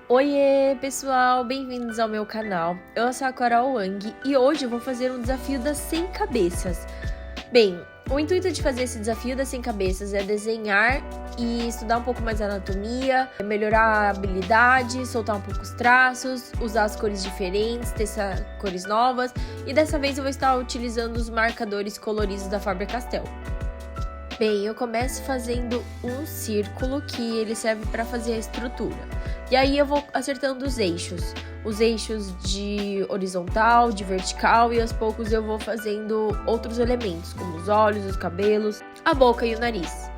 Oiê, pessoal! Bem-vindos ao meu canal. Eu sou a Carol Wang e hoje eu vou fazer um desafio das 100 cabeças. Bem, o intuito de fazer esse desafio das 100 cabeças é desenhar e estudar um pouco mais a anatomia, melhorar a habilidade, soltar um pouco os traços, usar as cores diferentes, testar cores novas e dessa vez eu vou estar utilizando os marcadores coloridos da Faber-Castell. Bem, eu começo fazendo um círculo que ele serve para fazer a estrutura. E aí eu vou acertando os eixos de horizontal, de vertical e aos poucos eu vou fazendo outros elementos, como os olhos, os cabelos, a boca e o nariz.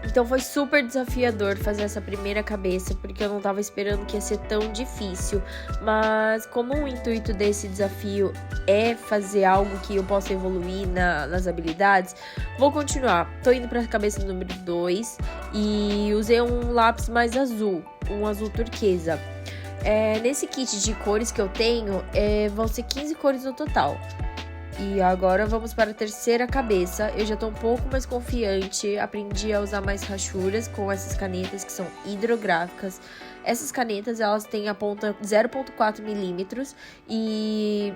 Então foi super desafiador fazer essa primeira cabeça, porque eu não estava esperando que ia ser tão difícil. Mas como o intuito desse desafio é fazer algo que eu possa evoluir nas habilidades, vou continuar. Tô indo para a cabeça número 2 e usei um lápis mais azul, um azul turquesa. Nesse kit de cores que eu tenho, vão ser 15 cores no total. E agora vamos para a terceira cabeça. Eu já tô um pouco mais confiante, aprendi a usar mais rachuras com essas canetas que são hidrográficas. Essas canetas, elas têm a ponta 0,4 milímetros e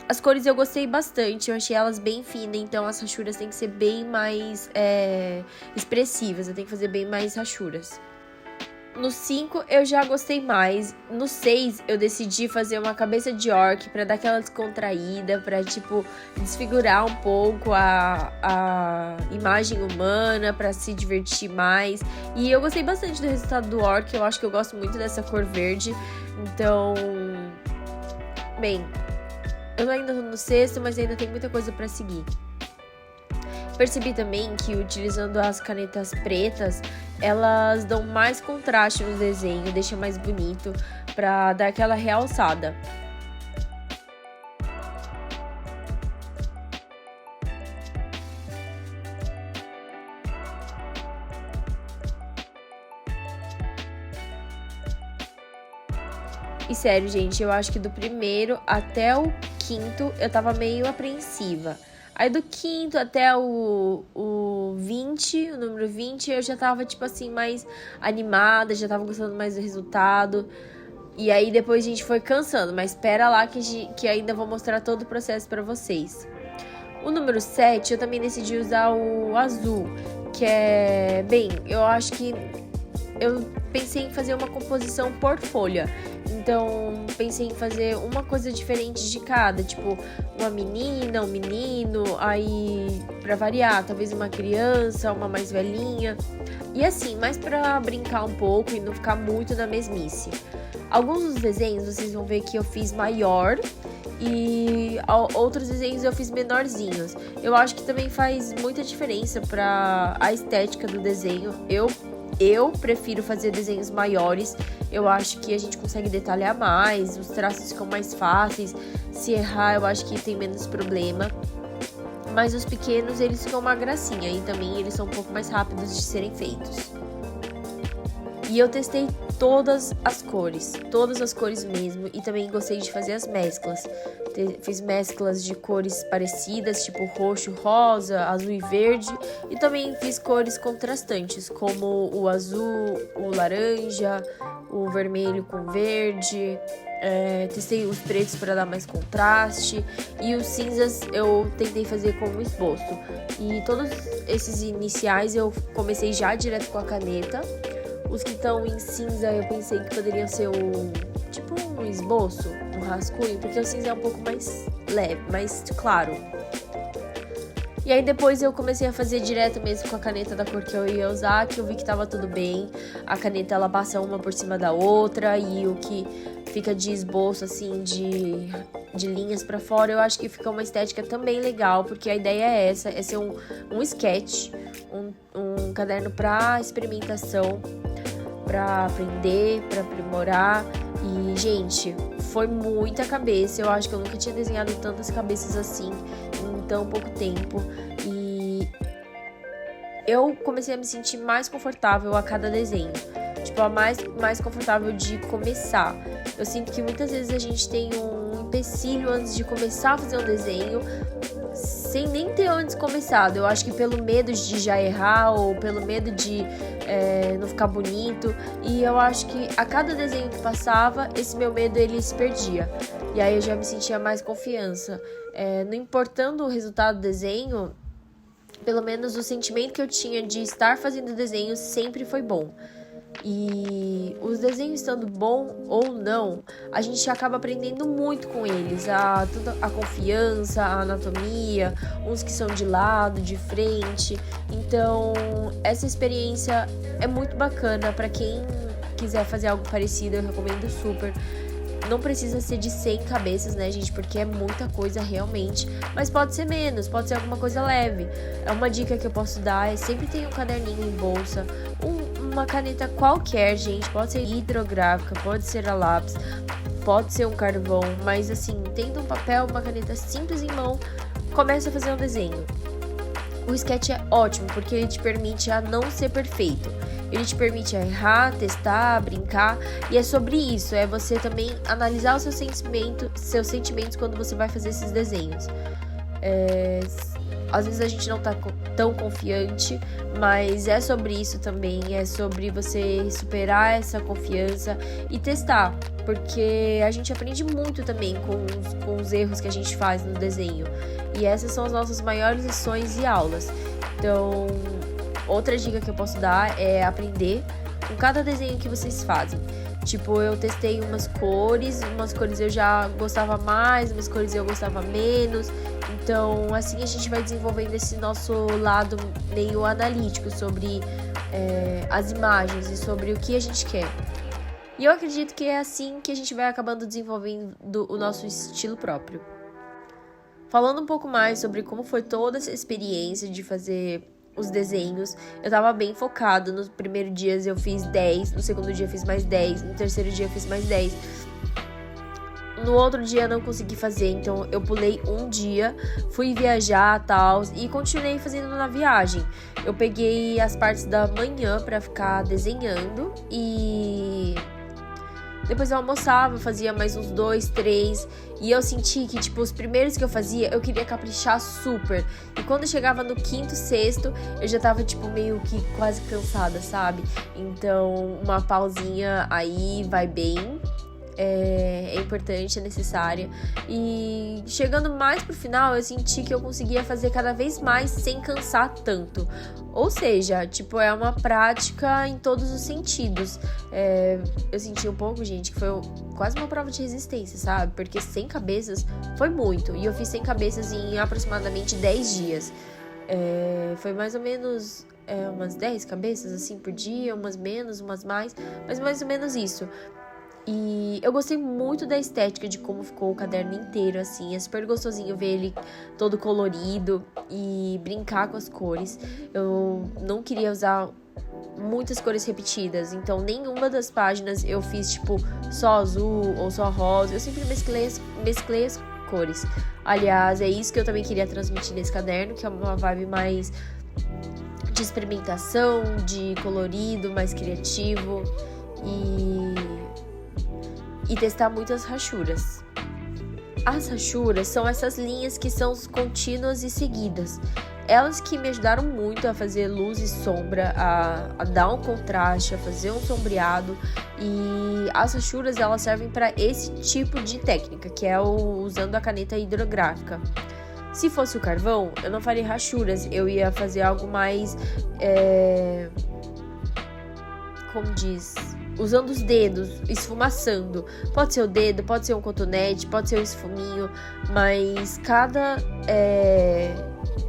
as cores eu gostei bastante, eu achei elas bem finas, então as rachuras têm que ser bem mais expressivas, eu tenho que fazer bem mais rachuras. No 5 eu já gostei mais. No 6 eu decidi fazer uma cabeça de orc pra dar aquela descontraída, pra desfigurar um pouco a imagem humana, pra se divertir mais. E eu gostei bastante do resultado do orc, eu acho que eu gosto muito dessa cor verde. Então, bem, eu ainda tô no 6º, mas ainda tem muita coisa pra seguir. Percebi também que utilizando as canetas pretas, elas dão mais contraste no desenho, deixa mais bonito para dar aquela realçada. E sério, gente, eu acho que do primeiro até o 5º eu tava meio apreensiva. Aí do 5º até o número 20, eu já tava, mais animada, já tava gostando mais do resultado. E aí depois a gente foi cansando, mas espera lá que ainda vou mostrar todo o processo pra vocês. O número 7, eu também decidi usar o azul, que é... Bem, eu acho que eu pensei em fazer uma composição por folha. Então, pensei em fazer uma coisa diferente de cada, tipo, uma menina, um menino, aí, pra variar, talvez uma criança, uma mais velhinha. E assim, mais pra brincar um pouco e não ficar muito na mesmice. Alguns dos desenhos vocês vão ver que eu fiz maior e outros desenhos eu fiz menorzinhos. Eu acho que também faz muita diferença pra a estética do desenho. Eu prefiro fazer desenhos maiores, eu acho que a gente consegue detalhar mais, os traços ficam mais fáceis, se errar eu acho que tem menos problema. Mas os pequenos, eles ficam uma gracinha e também eles são um pouco mais rápidos de serem feitos. E eu testei todas as cores mesmo, e também gostei de fazer as mesclas. Fiz mesclas de cores parecidas, tipo roxo, rosa, azul e verde, e também fiz cores contrastantes, como o azul, o laranja, o vermelho com verde. Testei os pretos para dar mais contraste, e os cinzas eu tentei fazer como esboço. E todos esses iniciais eu comecei já direto com a caneta. Os que estão em cinza eu pensei que poderiam ser um esboço, um rascunho, porque o cinza é um pouco mais leve, mais claro. E aí depois eu comecei a fazer direto mesmo com a caneta da cor que eu ia usar, que eu vi que tava tudo bem. A caneta ela passa uma por cima da outra e o que fica de esboço assim de linhas pra fora, eu acho que fica uma estética também legal, porque a ideia é ser um sketch, um caderno pra experimentação, pra aprender, pra aprimorar. E, gente, foi muita cabeça. Eu acho que eu nunca tinha desenhado tantas cabeças assim em tão pouco tempo. E eu comecei a me sentir mais confortável a cada desenho. A mais confortável de começar. Eu sinto que muitas vezes a gente tem um empecilho antes de começar a fazer um desenho, sem nem ter antes começado. Eu acho que pelo medo de já errar ou pelo medo de não ficar bonito. E eu acho que a cada desenho que passava, esse meu medo ele se perdia. E aí eu já me sentia mais confiança. Não importando o resultado do desenho, pelo menos o sentimento que eu tinha de estar fazendo o desenho sempre foi bom. E os desenhos estando bom ou não, a gente acaba aprendendo muito com eles, toda a confiança, a anatomia, uns que são de lado, de frente. Então, essa experiência é muito bacana para quem quiser fazer algo parecido, eu recomendo super. Não precisa ser de 100 cabeças, né, gente? Porque é muita coisa realmente. Mas pode ser menos, pode ser alguma coisa leve. Uma dica que eu posso dar é sempre ter um caderninho em bolsa, uma caneta qualquer, gente. Pode ser hidrográfica, pode ser a lápis, pode ser um carvão. Mas assim, tendo um papel, uma caneta simples em mão, comece a fazer um desenho. O sketch é ótimo porque ele te permite a não ser perfeito. Ele te permite errar, testar, brincar. E é sobre isso, é você também analisar os seus sentimentos quando você vai fazer esses desenhos. Às vezes a gente não tá tão confiante, mas é sobre isso também. É sobre você superar essa confiança e testar. Porque a gente aprende muito também com os erros que a gente faz no desenho. E essas são as nossas maiores lições e aulas. Então, outra dica que eu posso dar é aprender com cada desenho que vocês fazem. Tipo, eu testei umas cores eu já gostava mais, umas cores eu gostava menos. Então, assim a gente vai desenvolvendo esse nosso lado meio analítico sobre as imagens e sobre o que a gente quer. E eu acredito que é assim que a gente vai acabando desenvolvendo o nosso estilo próprio. Falando um pouco mais sobre como foi toda essa experiência de fazer os desenhos, eu tava bem focado. No primeiro dia eu fiz 10, no segundo dia eu fiz mais 10, no terceiro dia eu fiz mais 10. No outro dia eu não consegui fazer, então eu pulei um dia, fui viajar e tal, e continuei fazendo na viagem. Eu peguei as partes da manhã pra ficar desenhando e depois eu almoçava, fazia mais uns 2, 3. E eu senti que, tipo, os primeiros que eu fazia, eu queria caprichar super. E quando eu chegava no quinto, sexto, eu já tava, tipo, meio que quase cansada, sabe? Então, uma pausinha aí vai bem. É importante, é necessária. E chegando mais pro final, eu senti que eu conseguia fazer cada vez mais sem cansar tanto. Ou seja, tipo, é uma prática em todos os sentidos. Eu senti um pouco, gente, que foi quase uma prova de resistência, sabe? Porque 100 cabeças foi muito. E eu fiz 100 cabeças em aproximadamente 10 dias. Foi mais ou menos umas 10 cabeças, assim, por dia. Umas menos, umas mais. Mas mais ou menos isso. E eu gostei muito da estética de como ficou o caderno inteiro, assim. É super gostosinho ver ele todo colorido e brincar com as cores. Eu não queria usar muitas cores repetidas, então nenhuma das páginas eu fiz, tipo, só azul ou só rosa. Eu sempre mesclei as cores. Aliás, é isso que eu também queria transmitir nesse caderno, que é uma vibe mais de experimentação, de colorido, mais criativo e testar muitas rachuras. As rachuras são essas linhas que são contínuas e seguidas. Elas que me ajudaram muito a fazer luz e sombra, a dar um contraste, a fazer um sombreado. E as rachuras, elas servem para esse tipo de técnica, que é usando a caneta hidrográfica. Se fosse o carvão, eu não faria rachuras, eu ia fazer algo mais, como diz, usando os dedos, esfumaçando. Pode ser o dedo, pode ser um cotonete, pode ser um esfuminho, mas cada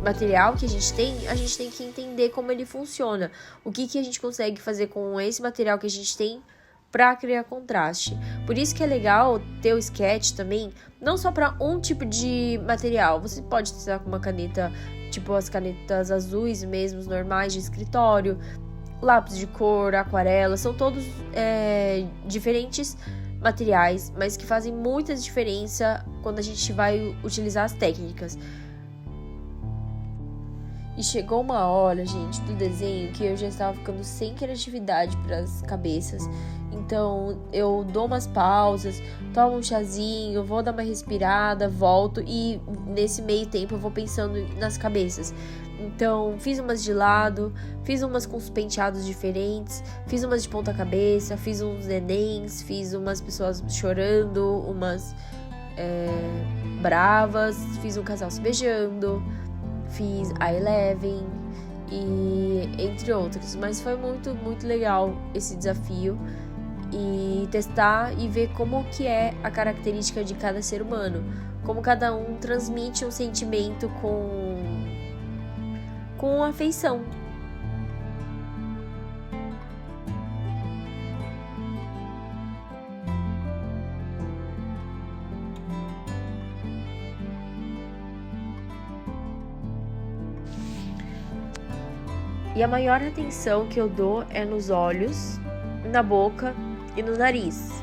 material que a gente tem que entender como ele funciona. O que a gente consegue fazer com esse material que a gente tem para criar contraste. Por isso que é legal ter o sketch também, não só para um tipo de material. Você pode usar com uma caneta, tipo as canetas azuis mesmo, normais de escritório, lápis de cor, aquarela, são todos diferentes materiais, mas que fazem muita diferença quando a gente vai utilizar as técnicas. E chegou uma hora, gente, do desenho que eu já estava ficando sem criatividade para as cabeças Então eu dou umas pausas, tomo um chazinho, vou dar uma respirada, volto e nesse meio tempo eu vou pensando nas cabeças. Então fiz umas de lado, fiz umas com os penteados diferentes, fiz umas de ponta cabeça, fiz uns nenéns, fiz umas pessoas chorando, umas bravas, fiz um casal se beijando, fiz a Eleven e entre outros. Mas foi muito, muito legal esse desafio e testar e ver como que é a característica de cada ser humano, como cada um transmite um sentimento com afeição. E a maior atenção que eu dou é nos olhos, na boca e no nariz.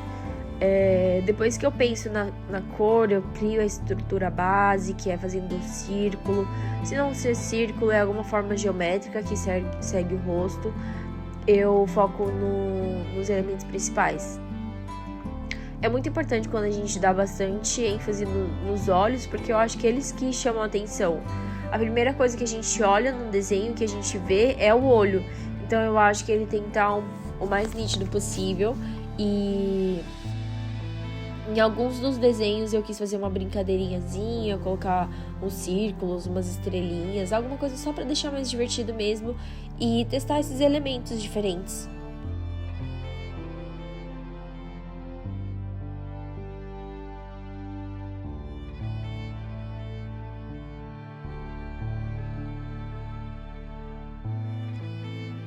Depois que eu penso na cor, eu crio a estrutura base, que é fazendo um círculo. Se não ser círculo, é alguma forma geométrica que segue o rosto. Eu foco nos elementos principais. É muito importante quando a gente dá bastante ênfase nos olhos, porque eu acho que eles que chamam a atenção. A primeira coisa que a gente olha no desenho, que a gente vê, é o olho. Então eu acho que ele tem que estar o mais nítido possível. E em alguns dos desenhos eu quis fazer uma brincadeirinhazinha, colocar uns círculos, umas estrelinhas, alguma coisa só para deixar mais divertido mesmo e testar esses elementos diferentes.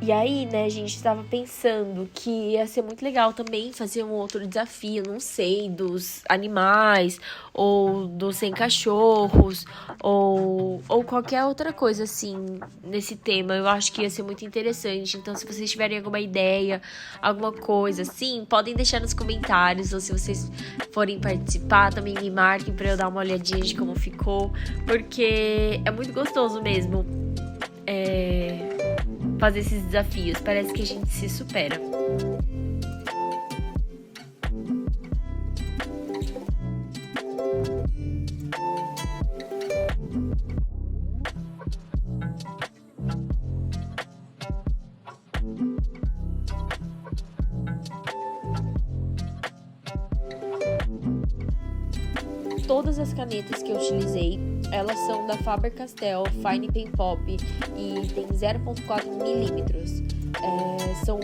E aí, né, a gente estava pensando que ia ser muito legal também fazer um outro desafio, não sei, dos animais, ou dos 100 cachorros, ou qualquer outra coisa assim, nesse tema. Eu acho que ia ser muito interessante. Então, se vocês tiverem alguma ideia, alguma coisa assim, podem deixar nos comentários, ou se vocês forem participar, também me marquem para eu dar uma olhadinha de como ficou, porque é muito gostoso mesmo. Fazer esses desafios, parece que a gente se supera. Todas as canetas que eu utilizei, elas são da Faber-Castell Fine Pen Pop e tem 0,4 milímetros. São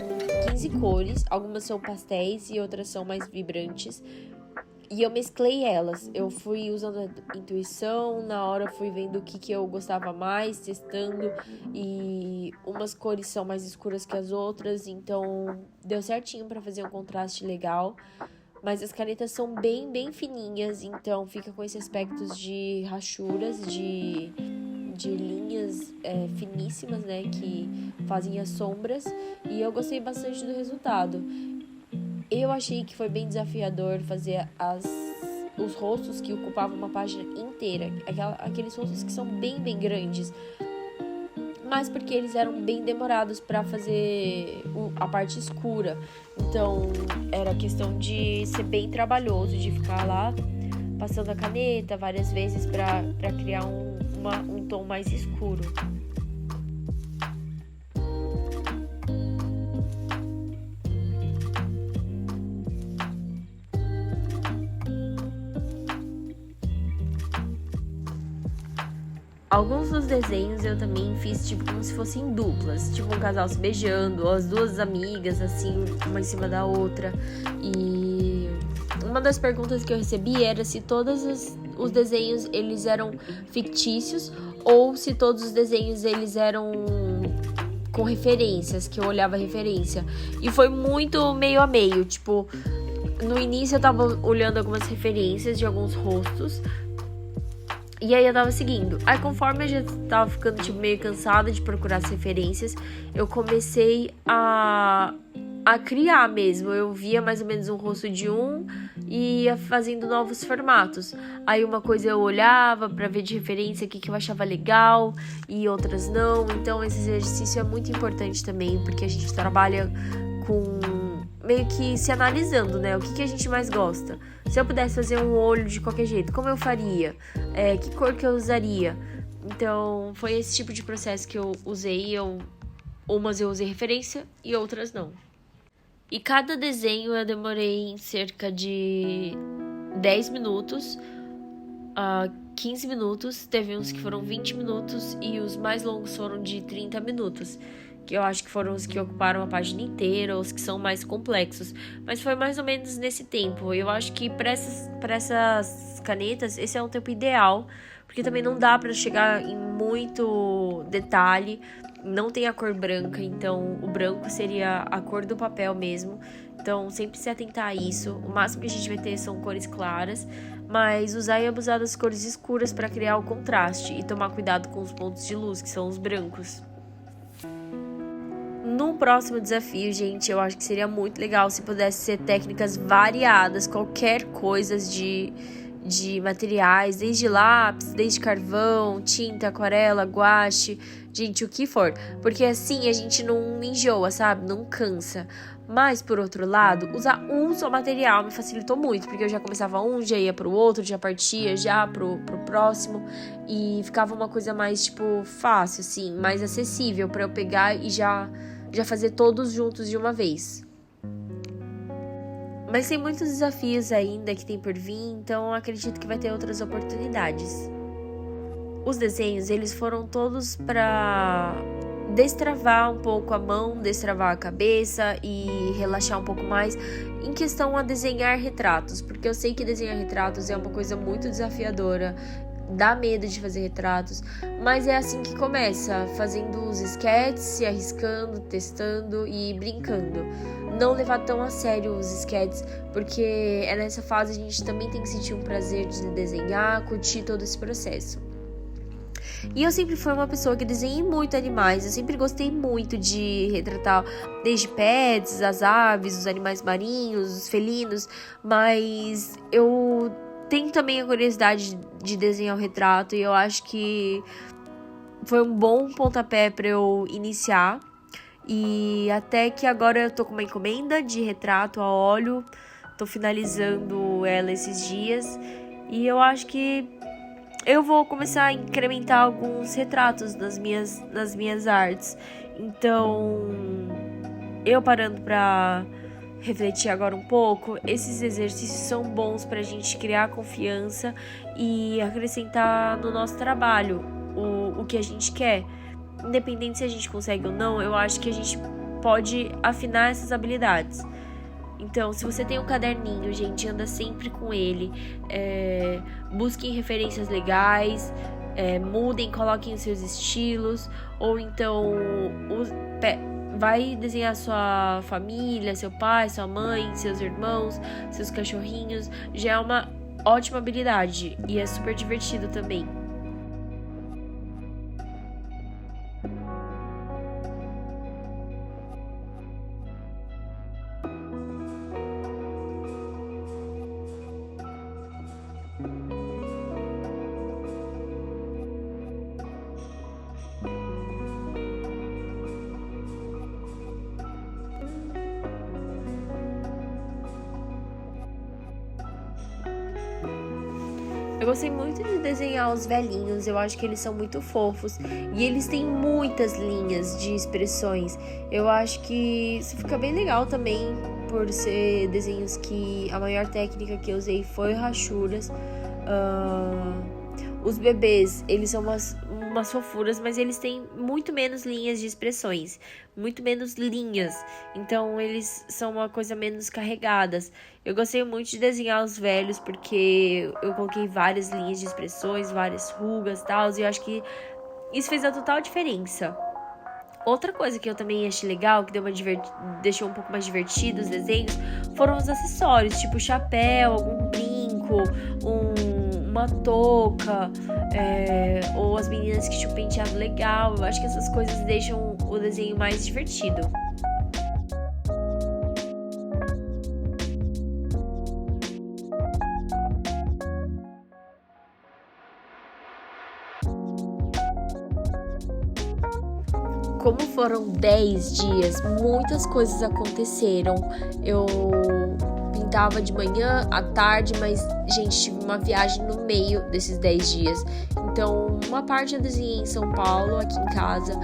15 cores, algumas são pastéis e outras são mais vibrantes. E eu mesclei elas, eu fui usando a intuição, na hora eu fui vendo o que eu gostava mais, testando, e umas cores são mais escuras que as outras, então deu certinho para fazer um contraste legal. Mas as canetas são bem, bem fininhas, então fica com esse aspecto de rachuras, de linhas finíssimas, né, que fazem as sombras. E eu gostei bastante do resultado. Eu achei que foi bem desafiador fazer os rostos que ocupavam uma página inteira. Aqueles rostos que são bem, bem grandes. Mas porque eles eram bem demorados para fazer a parte escura. Então, era questão de ser bem trabalhoso, de ficar lá passando a caneta várias vezes para criar um tom mais escuro. Alguns dos desenhos eu também fiz tipo como se fossem duplas, tipo um casal se beijando, ou as duas amigas assim, uma em cima da outra. E uma das perguntas que eu recebi era se todos os desenhos eles eram fictícios ou se todos os desenhos eles eram com referências, que eu olhava a referência. E foi muito meio a meio, tipo, no início eu tava olhando algumas referências de alguns rostos. E aí eu tava seguindo. Aí conforme eu já tava ficando tipo, meio cansada de procurar as referências, eu comecei a criar mesmo. Eu via mais ou menos um rosto de um e ia fazendo novos formatos. Aí uma coisa eu olhava pra ver de referência o que eu achava legal e outras não. Então esse exercício é muito importante também, porque a gente trabalha com meio que se analisando, né? O que a gente mais gosta. Se eu pudesse fazer um olho de qualquer jeito, como eu faria? Que cor que eu usaria? Então, foi esse tipo de processo que eu usei. Umas eu usei referência e outras não. E cada desenho eu demorei em cerca de 10 minutos a 15 minutos. Teve uns que foram 20 minutos e os mais longos foram de 30 minutos. Que eu acho que foram os que ocuparam a página inteira, os que são mais complexos. Mas foi mais ou menos nesse tempo. Eu acho que para essas canetas, esse é um tempo ideal, porque também não dá para chegar em muito detalhe. Não tem a cor branca, então o branco seria a cor do papel mesmo. Então sempre se atentar a isso. O máximo que a gente vai ter são cores claras, mas usar e abusar das cores escuras para criar o contraste e tomar cuidado com os pontos de luz, que são os brancos. No próximo desafio, gente, eu acho que seria muito legal se pudesse ser técnicas variadas, qualquer coisa de materiais, desde lápis, desde carvão, tinta, aquarela, guache, gente, o que for. Porque assim a gente não enjoa, sabe? Não cansa. Mas, por outro lado, usar um só material me facilitou muito, porque eu já começava um, já ia pro outro, já partia já pro próximo, e ficava uma coisa mais, tipo, fácil, assim, mais acessível pra eu pegar e já fazer todos juntos de uma vez. Mas tem muitos desafios ainda que tem por vir, então acredito que vai ter outras oportunidades. Os desenhos, eles foram todos para destravar um pouco a mão, destravar a cabeça e relaxar um pouco mais em questão a desenhar retratos, porque eu sei que desenhar retratos é uma coisa muito desafiadora, dá medo de fazer retratos, mas é assim que começa, fazendo os sketches, se arriscando, testando e brincando. Não levar tão a sério os sketches, porque é nessa fase a gente também tem que sentir um prazer de desenhar, curtir todo esse processo. E eu sempre fui uma pessoa que desenhei muito animais, eu sempre gostei muito de retratar desde pets, as aves, os animais marinhos, os felinos, mas eu tenho também a curiosidade de desenhar o retrato e eu acho que foi um bom pontapé para eu iniciar. E até que agora eu tô com uma encomenda de retrato a óleo, tô finalizando ela esses dias e eu acho que eu vou começar a incrementar alguns retratos nas minhas artes. Então, eu parando pra refletir agora um pouco, esses exercícios são bons pra gente criar confiança e acrescentar no nosso trabalho o que a gente quer. Independente se a gente consegue ou não, eu acho que a gente pode afinar essas habilidades. Então, se você tem um caderninho, gente, anda sempre com ele. Busquem referências legais, mudem, coloquem os seus estilos. Ou então, vai desenhar sua família, seu pai, sua mãe, seus irmãos, seus cachorrinhos. Já é uma ótima habilidade e é super divertido também. Eu gostei muito de desenhar os velhinhos, eu acho que eles são muito fofos e eles têm muitas linhas de expressões. Eu acho que isso fica bem legal também, por ser desenhos que a maior técnica que eu usei foi rachuras. Os bebês, eles são umas fofuras, mas eles têm muito menos linhas de expressões, muito menos linhas, então eles são uma coisa menos carregadas. Eu gostei muito de desenhar os velhos, porque eu coloquei várias linhas de expressões, várias rugas e tal, e eu acho que isso fez a total diferença. Outra coisa que eu também achei legal, que deixou um pouco mais divertido os desenhos, foram os acessórios, tipo chapéu, algum brinco, uma touca, ou as meninas que tinham um penteado legal. Eu acho que essas coisas deixam o desenho mais divertido. como foram 10 dias, muitas coisas aconteceram. Eu pintava de manhã, à tarde, mas, gente, tive uma viagem no meio desses 10 dias. Então, uma parte eu desenhei em São Paulo, aqui em casa,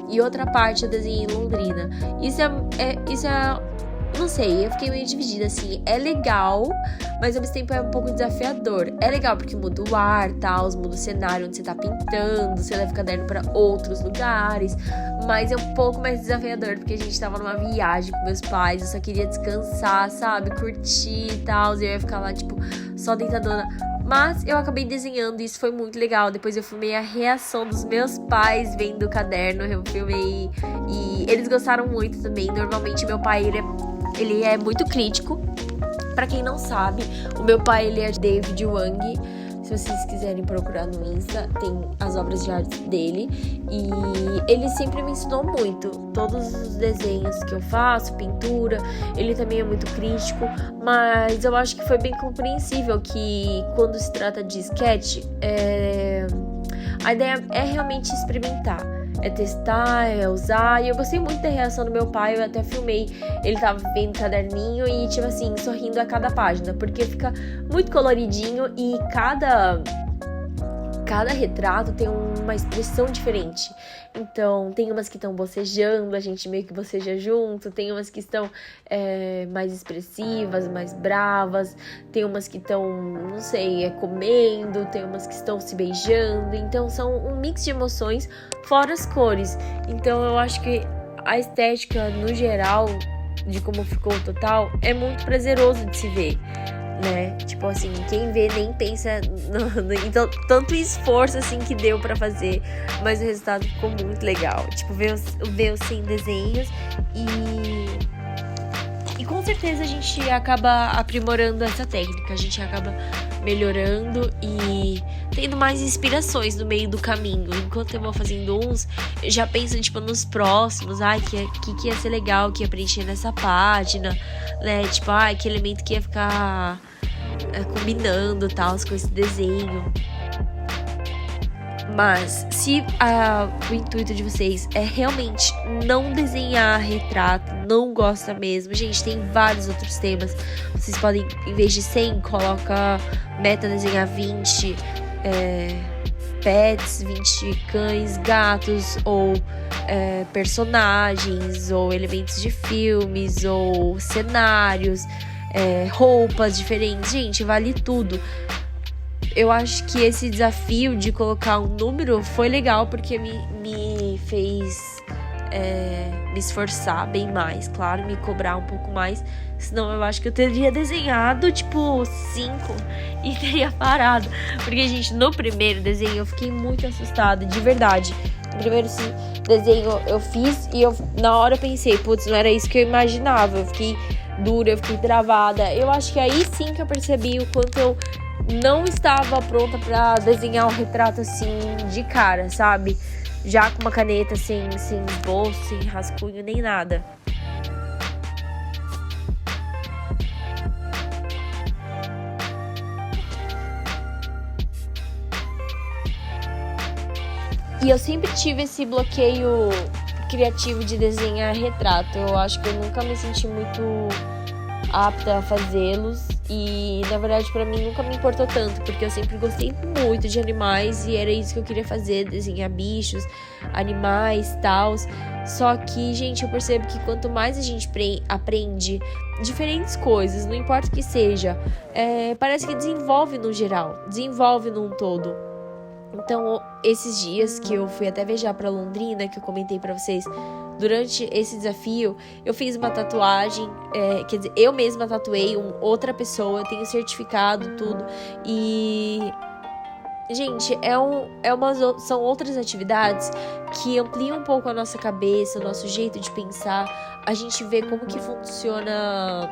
e outra parte eu desenhei em Londrina. Isso é não sei, eu fiquei meio dividida, assim, é legal, mas ao mesmo tempo é um pouco desafiador. É legal porque muda o ar, tal, muda o cenário onde você tá pintando, você leva o caderno pra outros lugares, mas é um pouco mais desafiador porque a gente tava numa viagem com meus pais, eu só queria descansar, sabe, curtir e tal, e eu ia ficar lá, tipo, só deitadona. Mas eu acabei desenhando e isso foi muito legal. Depois eu filmei a reação dos meus pais vendo o caderno, eu filmei e eles gostaram muito também. Normalmente meu pai, ele é muito crítico. Pra quem não sabe, o meu pai, ele é David Wang. Se vocês quiserem procurar no Insta, tem as obras de arte dele. E ele sempre me ensinou muito. Todos os desenhos que eu faço, pintura, ele também é muito crítico. Mas eu acho que foi bem compreensível que quando se trata de sketch, a ideia é realmente experimentar. É testar, é usar. E eu gostei muito da reação do meu pai. Eu até filmei. Ele tava vendo o caderninho e, tipo assim, sorrindo a cada página. Porque fica muito coloridinho e cada retrato tem uma expressão diferente. Então, tem umas que estão bocejando, a gente meio que boceja junto. Tem umas que estão mais expressivas, mais bravas. Tem umas que estão, não sei, comendo. Tem umas que estão se beijando. Então, são um mix de emoções, fora as cores. Então, eu acho que a estética, no geral, de como ficou o total, é muito prazeroso de se ver, né? Tipo assim, quem vê nem pensa então, tanto esforço assim que deu pra fazer, mas o resultado ficou muito legal. Tipo, ver os 100 desenhos e com certeza a gente acaba aprimorando essa técnica, a gente acaba melhorando e tendo mais inspirações no meio do caminho. Enquanto eu vou fazendo uns, eu já penso, tipo, nos próximos, que ia ser legal, que ia preencher nessa página, né? Tipo, que elemento que ia ficar combinando, tal, com esse desenho. Mas se o intuito de vocês é realmente não desenhar retrato, não gosta mesmo, gente, tem vários outros temas. Vocês podem, em vez de 100, coloca meta desenhar 20 pets, 20 cães, gatos, ou personagens, ou elementos de filmes, ou cenários, roupas diferentes. Gente, vale tudo. Eu acho que esse desafio de colocar um número foi legal porque me fez me esforçar bem mais, claro, me cobrar um pouco mais. Senão eu acho que eu teria desenhado, tipo, 5 e teria parado. Porque, gente, no primeiro desenho eu fiquei muito assustada, de verdade. No primeiro desenho eu fiz e na hora eu pensei, putz, não era isso que eu imaginava. Eu fiquei dura, eu fiquei travada. Eu acho que aí sim que eu percebi o quanto eu não estava pronta pra desenhar um retrato assim de cara, sabe? Já com uma caneta sem esboço, sem rascunho, nem nada. E eu sempre tive esse bloqueio criativo de desenhar retrato. Eu acho que eu nunca me senti muito apta a fazê-los e, na verdade, pra mim nunca me importou tanto, porque eu sempre gostei muito de animais e era isso que eu queria fazer, desenhar bichos, animais, tals. Só que, gente, eu percebo que quanto mais a gente aprende diferentes coisas, não importa o que seja, parece que desenvolve no geral, desenvolve num todo. Então, esses dias que eu fui até viajar pra Londrina, que eu comentei pra vocês, durante esse desafio, eu fiz uma tatuagem, quer dizer, eu mesma tatuei outra pessoa, tenho certificado, tudo. E, gente, são outras atividades que ampliam um pouco a nossa cabeça, o nosso jeito de pensar. A gente vê como que funciona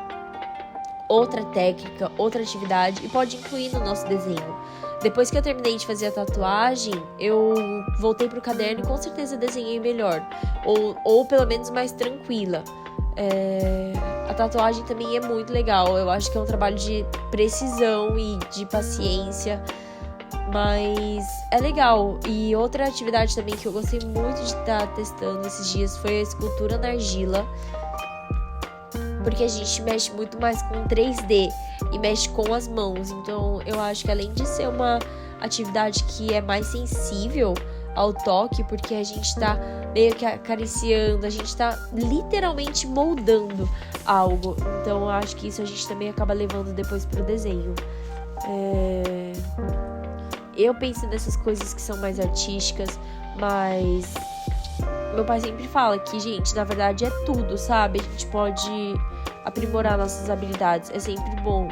outra técnica, outra atividade e pode incluir no nosso desenho. Depois que eu terminei de fazer a tatuagem, eu voltei pro caderno e com certeza desenhei melhor. Ou pelo menos mais tranquila. A tatuagem também é muito legal. Eu acho que é um trabalho de precisão e de paciência. Mas é legal. E outra atividade também que eu gostei muito de estar testando esses dias foi a escultura na argila. Porque a gente mexe muito mais com 3D e mexe com as mãos. Então eu acho que além de ser uma atividade que é mais sensível ao toque, porque a gente tá meio que acariciando, a gente tá literalmente moldando algo. Então eu acho que isso a gente também acaba levando depois pro desenho. Eu penso nessas coisas que são mais artísticas, mas meu pai sempre fala que, gente, na verdade é tudo, sabe? A gente pode aprimorar nossas habilidades, é sempre bom.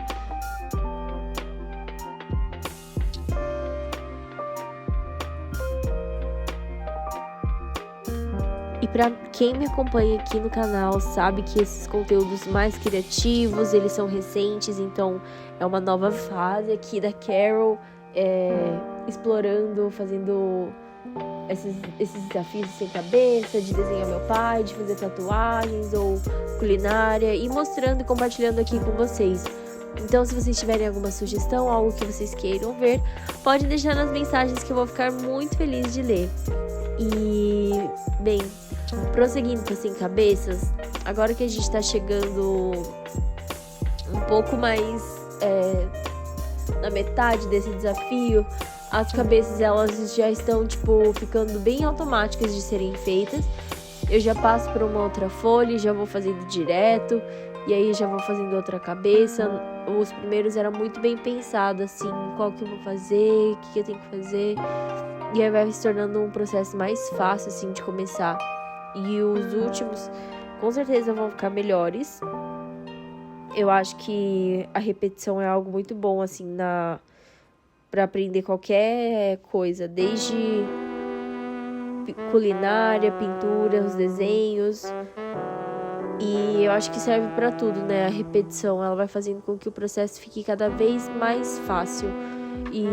E pra quem me acompanha aqui no canal sabe que esses conteúdos mais criativos, eles são recentes, então é uma nova fase aqui da Carol, explorando, fazendo esses desafios sem cabeça, de desenhar meu pai, de fazer tatuagens ou culinária e mostrando e compartilhando aqui com vocês. Então, se vocês tiverem alguma sugestão, algo que vocês queiram ver, pode deixar nas mensagens que eu vou ficar muito feliz de ler. E, bem, prosseguindo para Sem Cabeças, agora que a gente tá chegando um pouco mais na metade desse desafio, as cabeças elas já estão ficando bem automáticas de serem feitas. Eu já passo por uma outra folha e já vou fazendo direto, e aí já vou fazendo outra cabeça. Os primeiros eram muito bem pensados, assim, qual que eu vou fazer, o que eu tenho que fazer, e aí vai se tornando um processo mais fácil, assim, de começar. E os últimos, com certeza, vão ficar melhores. Eu acho que a repetição é algo muito bom, assim, para aprender qualquer coisa, desde culinária, pintura, os desenhos. E eu acho que serve para tudo, né? A repetição, ela vai fazendo com que o processo fique cada vez mais fácil e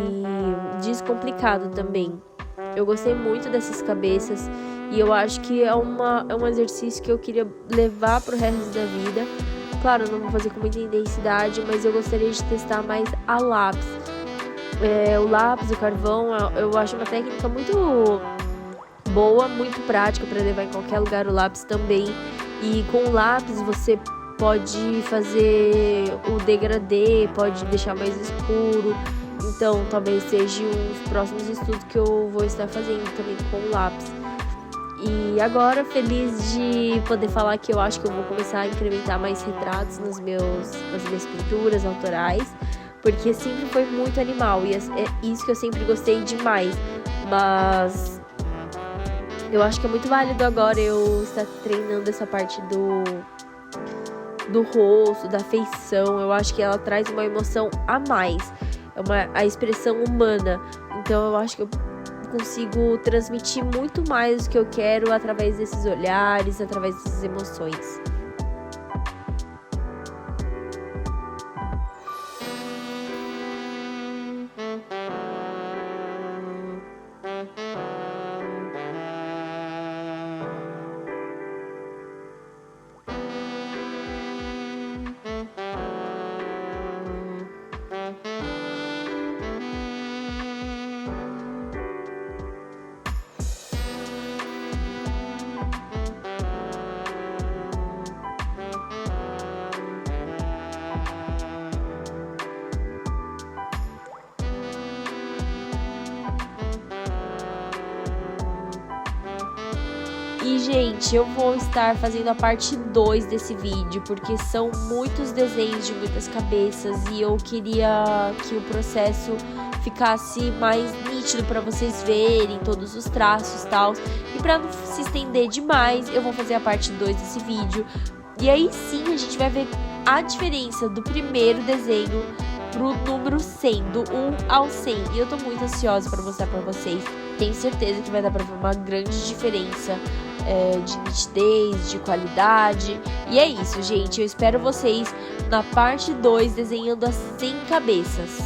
descomplicado também. Eu gostei muito dessas cabeças e eu acho que é um exercício que eu queria levar pro resto da vida. Claro, eu não vou fazer com muita intensidade, mas eu gostaria de testar mais a lápis. O lápis, o carvão, eu acho uma técnica muito boa, muito prática para levar em qualquer lugar. O lápis também. E com o lápis você pode fazer o degradê, pode deixar mais escuro. Então talvez seja os próximos estudos que eu vou estar fazendo também com o lápis. E agora, feliz de poder falar que eu acho que eu vou começar a incrementar mais retratos nas minhas pinturas autorais, porque sempre foi muito animal e é isso que eu sempre gostei demais. Mas eu acho que é muito válido agora eu estar treinando essa parte do rosto, da feição. Eu acho que ela traz uma emoção a mais, a expressão humana. Então eu acho que eu consigo transmitir muito mais do que eu quero através desses olhares, através dessas emoções. E, gente, eu vou estar fazendo a parte 2 desse vídeo, porque são muitos desenhos de muitas cabeças e eu queria que o processo ficasse mais nítido para vocês verem todos os traços e tal. E para não se estender demais, eu vou fazer a parte 2 desse vídeo. E aí sim a gente vai ver a diferença do primeiro desenho pro número 100, do 1 ao 100. E eu tô muito ansiosa para mostrar para vocês. Tenho certeza que vai dar para ver uma grande diferença de nitidez, de qualidade. E é isso, gente. Eu espero vocês na parte 2 desenhando as 100 cabeças.